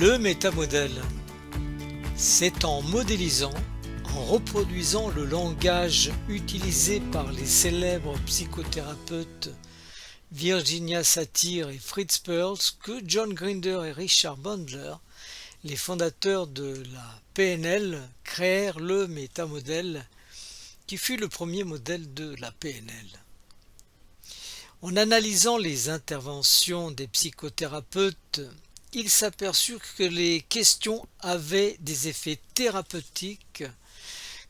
Le métamodèle, c'est en modélisant, en reproduisant le langage utilisé par les célèbres psychothérapeutes Virginia Satir et Fritz Perls que John Grinder et Richard Bandler, les fondateurs de la PNL, créèrent le métamodèle qui fut le premier modèle de la PNL. En analysant les interventions des psychothérapeutes, ils s'aperçurent que les questions avaient des effets thérapeutiques,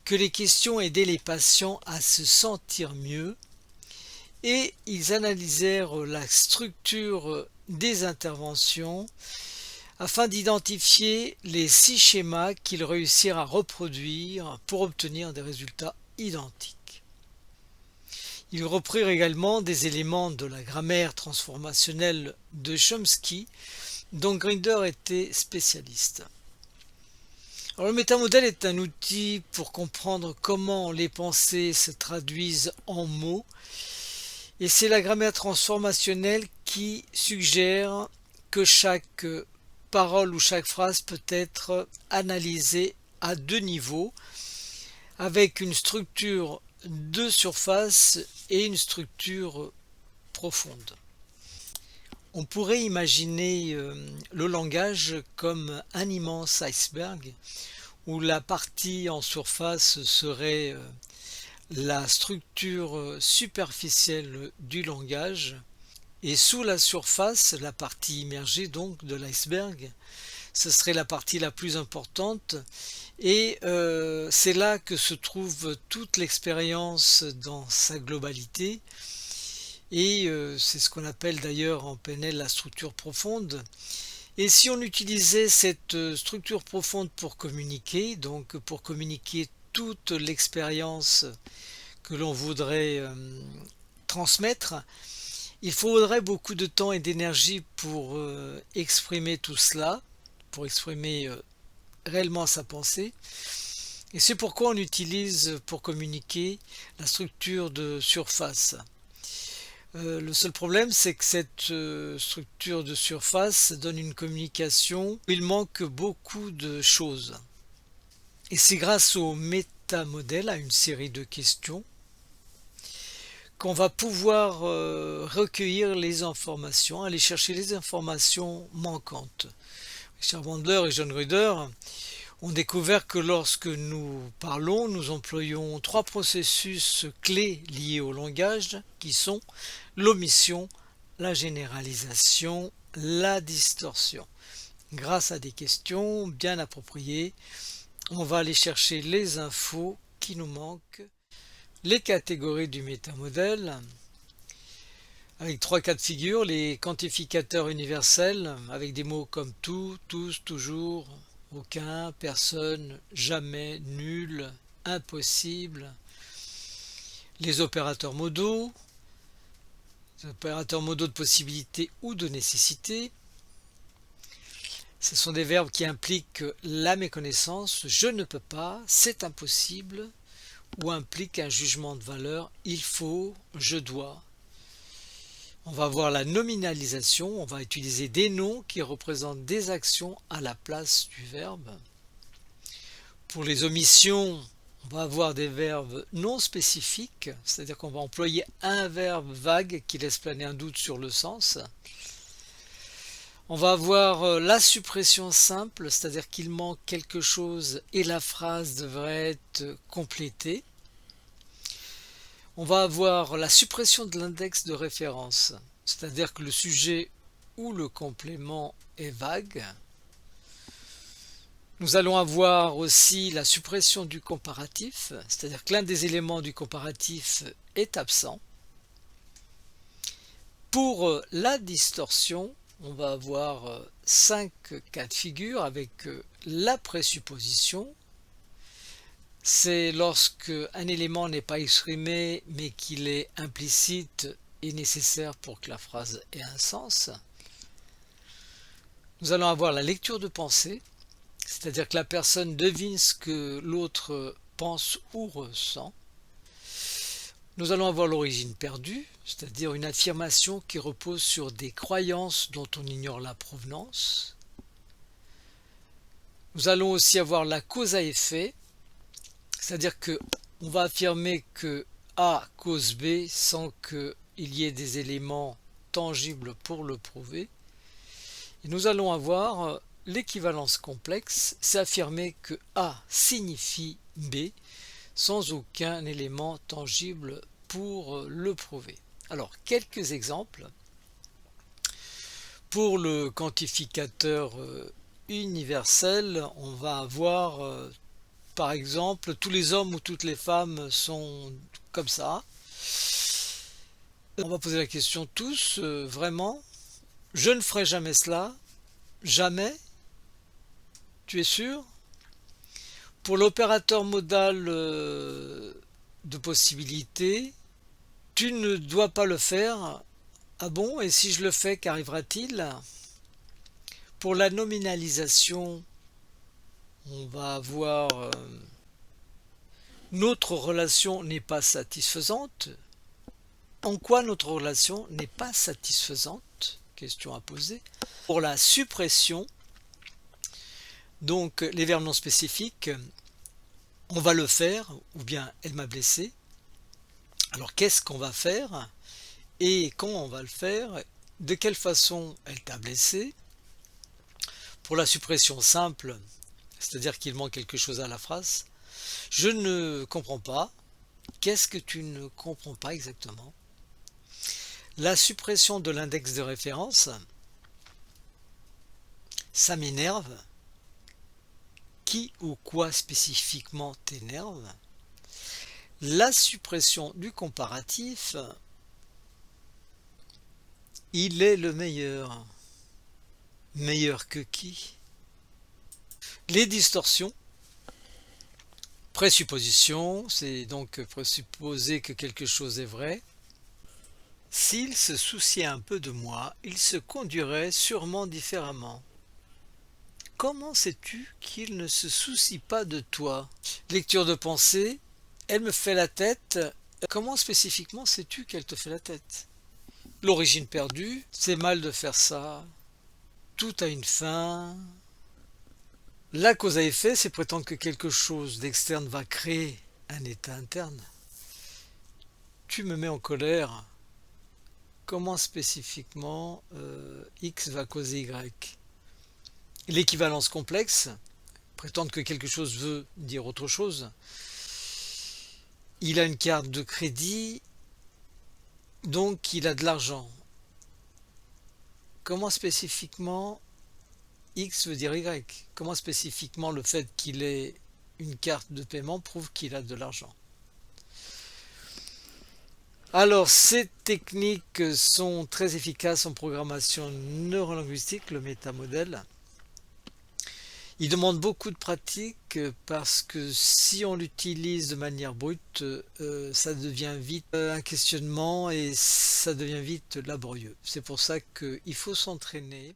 que les questions aidaient les patients à se sentir mieux, et ils analysèrent la structure des interventions afin d'identifier les 6 schémas qu'ils réussirent à reproduire pour obtenir des résultats identiques. Ils reprirent également des éléments de la grammaire transformationnelle de Chomsky, dont Grinder était spécialiste. Alors, le métamodèle est un outil pour comprendre comment les pensées se traduisent en mots, et c'est la grammaire transformationnelle qui suggère que chaque parole ou chaque phrase peut être analysée à 2 niveaux, avec une structure de surface et une structure profonde. On pourrait imaginer le langage comme un immense iceberg où la partie en surface serait la structure superficielle du langage et sous la surface, la partie immergée donc de l'iceberg, ce serait la partie la plus importante et c'est là que se trouve toute l'expérience dans sa globalité et c'est ce qu'on appelle d'ailleurs en PNL la structure profonde. Et si on utilisait cette structure profonde pour communiquer, donc pour communiquer toute l'expérience que l'on voudrait transmettre, il faudrait beaucoup de temps et d'énergie pour exprimer tout cela, pour exprimer réellement sa pensée. Et c'est pourquoi on utilise pour communiquer la structure de surface. Le seul problème, c'est que cette structure de surface donne une communication où il manque beaucoup de choses. Et c'est grâce au métamodèle, à une série de questions, qu'on va pouvoir recueillir les informations, aller chercher les informations manquantes. Richard Bandler et John Grinder ont découvert que lorsque nous parlons, nous employons 3 processus clés liés au langage qui sont l'omission, la généralisation, la distorsion. Grâce à des questions bien appropriées, on va aller chercher les infos qui nous manquent. Les catégories du métamodèle, avec 3 cas de figure, les quantificateurs universels, avec des mots comme tout, tous, toujours, aucun, personne, jamais, nul, impossible. Les opérateurs modaux de possibilité ou de nécessité. Ce sont des verbes qui impliquent la méconnaissance, je ne peux pas, c'est impossible, ou impliquent un jugement de valeur, il faut, je dois. On va voir la nominalisation, on va utiliser des noms qui représentent des actions à la place du verbe. Pour les omissions, on va avoir des verbes non spécifiques, c'est-à-dire qu'on va employer un verbe vague qui laisse planer un doute sur le sens. On va avoir la suppression simple, c'est-à-dire qu'il manque quelque chose et la phrase devrait être complétée. On va avoir la suppression de l'index de référence, c'est-à-dire que le sujet ou le complément est vague. Nous allons avoir aussi la suppression du comparatif, c'est-à-dire que l'un des éléments du comparatif est absent. Pour la distorsion, on va avoir 5 cas de figure avec la présupposition. C'est lorsque un élément n'est pas exprimé mais qu'il est implicite et nécessaire pour que la phrase ait un sens. Nous allons avoir la lecture de pensée, c'est-à-dire que la personne devine ce que l'autre pense ou ressent. Nous allons avoir l'origine perdue, c'est-à-dire une affirmation qui repose sur des croyances dont on ignore la provenance. Nous allons aussi avoir la cause à effet, c'est-à-dire que on va affirmer que A cause B sans qu'il y ait des éléments tangibles pour le prouver. Et nous allons avoir l'équivalence complexe, c'est affirmer que A signifie B sans aucun élément tangible pour le prouver. Alors, quelques exemples. Pour le quantificateur universel, on va avoir par exemple tous les hommes ou toutes les femmes sont comme ça. On va poser la question tous, vraiment? Je ne ferai jamais cela? Jamais? Tu es sûr? Pour l'opérateur modal de possibilité, tu ne dois pas le faire. Ah bon? Et si je le fais, qu'arrivera-t-il? Pour la nominalisation, on va avoir notre relation n'est pas satisfaisante. En quoi notre relation n'est pas satisfaisante? Question à poser. Pour la suppression, donc les verbes non spécifiques, on va le faire, ou bien elle m'a blessé. Alors qu'est-ce qu'on va faire? Et quand on va le faire? De quelle façon elle t'a blessé? Pour la suppression simple, c'est-à-dire qu'il manque quelque chose à la phrase, je ne comprends pas. Qu'est-ce que tu ne comprends pas exactement? La suppression de l'index de référence, ça m'énerve. Qui ou quoi spécifiquement t'énerve? La suppression du comparatif, il est le meilleur. Meilleur que qui? Les distorsions, présupposition, c'est donc présupposer que quelque chose est vrai. S'il se souciait un peu de moi, il se conduirait sûrement différemment. Comment sais-tu qu'il ne se soucie pas de toi? Lecture de pensée, elle me fait la tête. Comment spécifiquement sais-tu qu'elle te fait la tête? L'origine perdue, c'est mal de faire ça. Tout a une fin. La cause à effet, c'est prétendre que quelque chose d'externe va créer un état interne. Tu me mets en colère. Comment spécifiquement X va causer Y? L'équivalence complexe, prétendre que quelque chose veut dire autre chose. Il a une carte de crédit, donc il a de l'argent. Comment spécifiquement X veut dire Y? Comment spécifiquement le fait qu'il ait une carte de paiement prouve qu'il a de l'argent? Alors, ces techniques sont très efficaces en programmation neurolinguistique, le métamodèle. Il demande beaucoup de pratique parce que si on l'utilise de manière brute, ça devient vite un questionnement et ça devient vite laborieux. C'est pour ça qu'il faut s'entraîner.